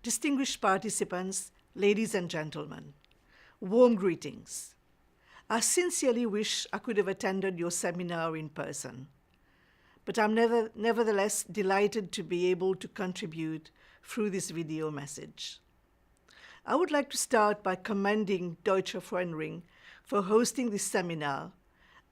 Distinguished participants, ladies and gentlemen, warm greetings. I sincerely wish I could have attended your seminar in person, but I'm nevertheless delighted to be able to contribute through this video message. I would like to start by commending Deutscher Frauenring for hosting this seminar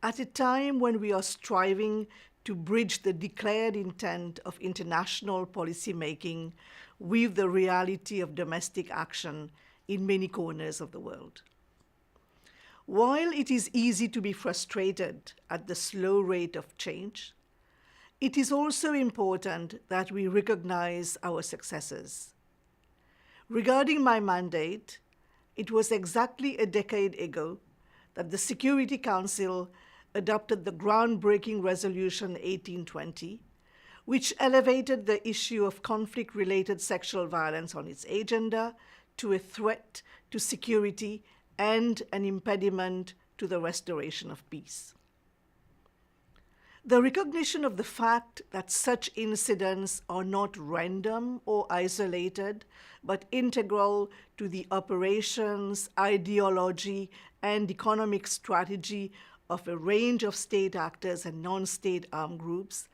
at a time when we are striving to bridge the declared intent of international policymaking with the reality of domestic action in many corners of the world. While it is easy to be frustrated at the slow rate of change, it is also important that we recognize our successes. Regarding my mandate, it was exactly a decade ago that the Security Council adopted the groundbreaking Resolution 1820, which elevated the issue of conflict-related sexual violence on its agenda to a threat to security and an impediment to the restoration of peace. The recognition of the fact that such incidents are not random or isolated, but integral to the operations, ideology, and economic strategy of a range of state actors and non-state armed groups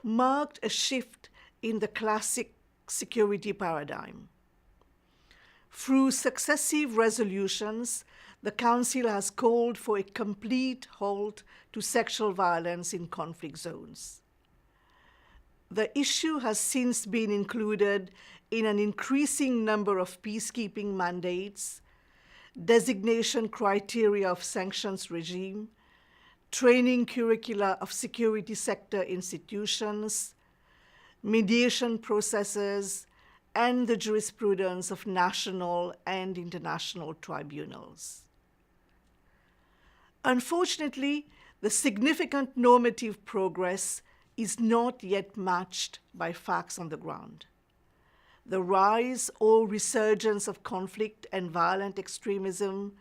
marked a shift in the classic security paradigm. Through successive resolutions, the Council has called for a complete halt to sexual violence in conflict zones. The issue has since been included in an increasing number of peacekeeping mandates, designation criteria of sanctions regime, training curricula of security sector institutions, mediation processes, and the jurisprudence of national and international tribunals. Unfortunately, the significant normative progress is not yet matched by facts on the ground. The rise or resurgence of conflict and violent extremism,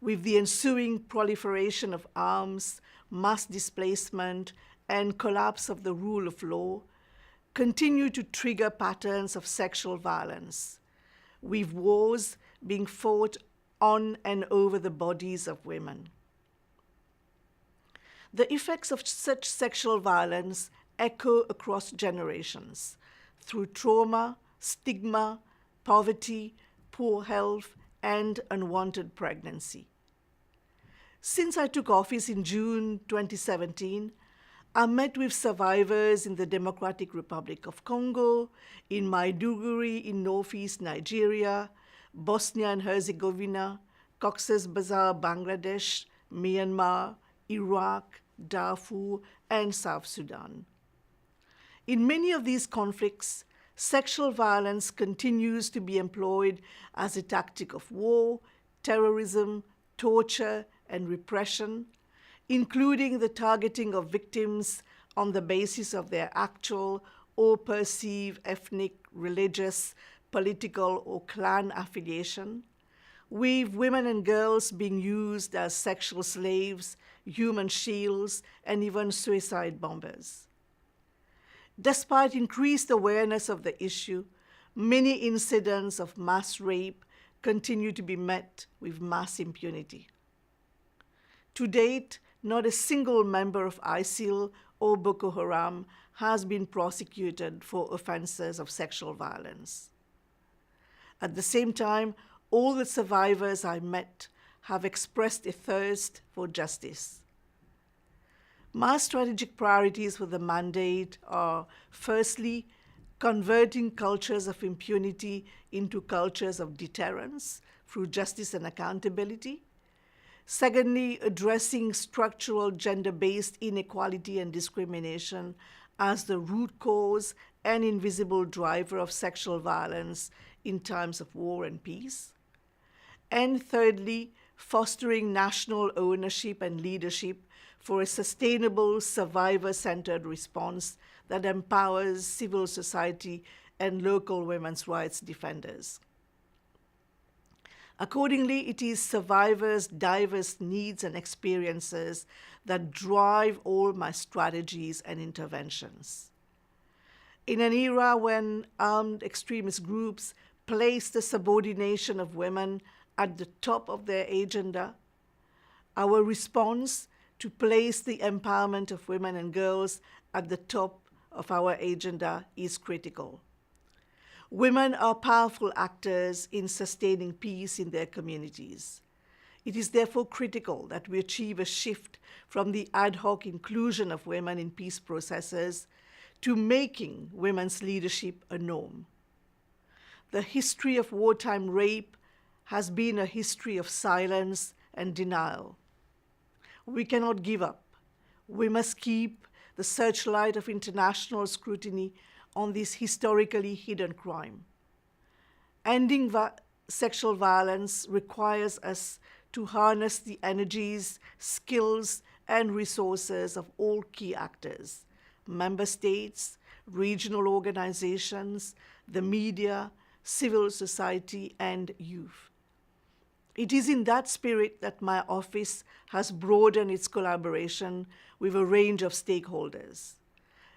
with the ensuing proliferation of arms, mass displacement, and collapse of the rule of law, continue to trigger patterns of sexual violence, with wars being fought on and over the bodies of women. The effects of such sexual violence echo across generations through trauma, stigma, poverty, poor health, and unwanted pregnancy. Since I took office in June 2017, I met with survivors in the Democratic Republic of Congo, in Maiduguri in northeast Nigeria, Bosnia and Herzegovina, Cox's Bazar, Bangladesh, Myanmar, Iraq, Darfur, and South Sudan. In many of these conflicts, sexual violence continues to be employed as a tactic of war, terrorism, torture, and repression, including the targeting of victims on the basis of their actual or perceived ethnic, religious, political, or clan affiliation, with women and girls being used as sexual slaves, human shields, and even suicide bombers. Despite increased awareness of the issue, many incidents of mass rape continue to be met with mass impunity. To date, not a single member of ISIL or Boko Haram has been prosecuted for offenses of sexual violence. At the same time, all the survivors I met have expressed a thirst for justice. My strategic priorities for the mandate are, firstly, converting cultures of impunity into cultures of deterrence through justice and accountability. Secondly, addressing structural gender-based inequality and discrimination as the root cause and invisible driver of sexual violence in times of war and peace. And thirdly, fostering national ownership and leadership for a sustainable, survivor-centered response that empowers civil society and local women's rights defenders. Accordingly, it is survivors' diverse needs and experiences that drive all my strategies and interventions. In an era when armed extremist groups place the subordination of women at the top of their agenda, our response to place the empowerment of women and girls at the top of our agenda is critical. Women are powerful actors in sustaining peace in their communities. It is therefore critical that we achieve a shift from the ad hoc inclusion of women in peace processes to making women's leadership a norm. The history of wartime rape has been a history of silence and denial. We cannot give up. We must keep the searchlight of international scrutiny on this historically hidden crime. Ending sexual violence requires us to harness the energies, skills, and resources of all key actors: member states, regional organizations, the media, civil society, and youth. It is in that spirit that my office has broadened its collaboration with a range of stakeholders.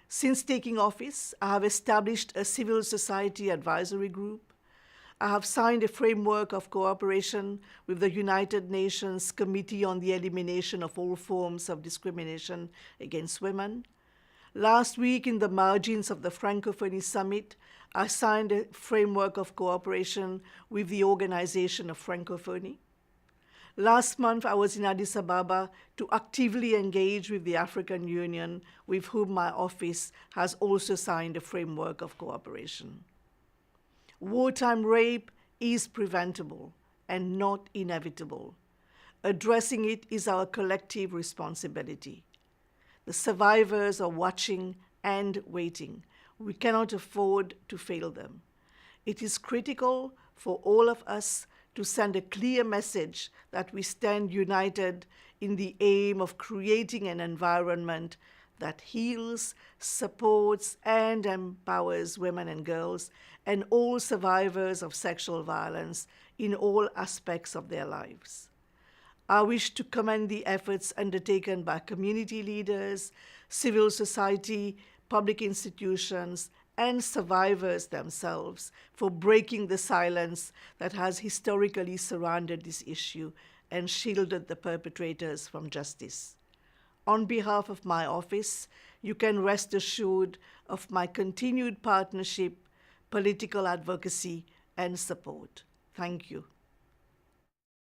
Since taking office, I have established a civil society advisory group. I have signed a framework of cooperation with the United Nations Committee on the Elimination of All Forms of Discrimination Against Women. Last week, in the margins of the Francophonie Summit, I signed a framework of cooperation with the Organization of Francophonie. Last month, I was in Addis Ababa to actively engage with the African Union, with whom my office has also signed a framework of cooperation. Wartime rape is preventable and not inevitable. Addressing it is our collective responsibility. The survivors are watching and waiting. We cannot afford to fail them. It is critical for all of us to send a clear message that we stand united in the aim of creating an environment that heals, supports, and empowers women and girls and all survivors of sexual violence in all aspects of their lives. I wish to commend the efforts undertaken by community leaders, civil society, public institutions, and survivors themselves for breaking the silence that has historically surrounded this issue and shielded the perpetrators from justice. On behalf of my office, you can rest assured of my continued partnership, political advocacy, and support. Thank you.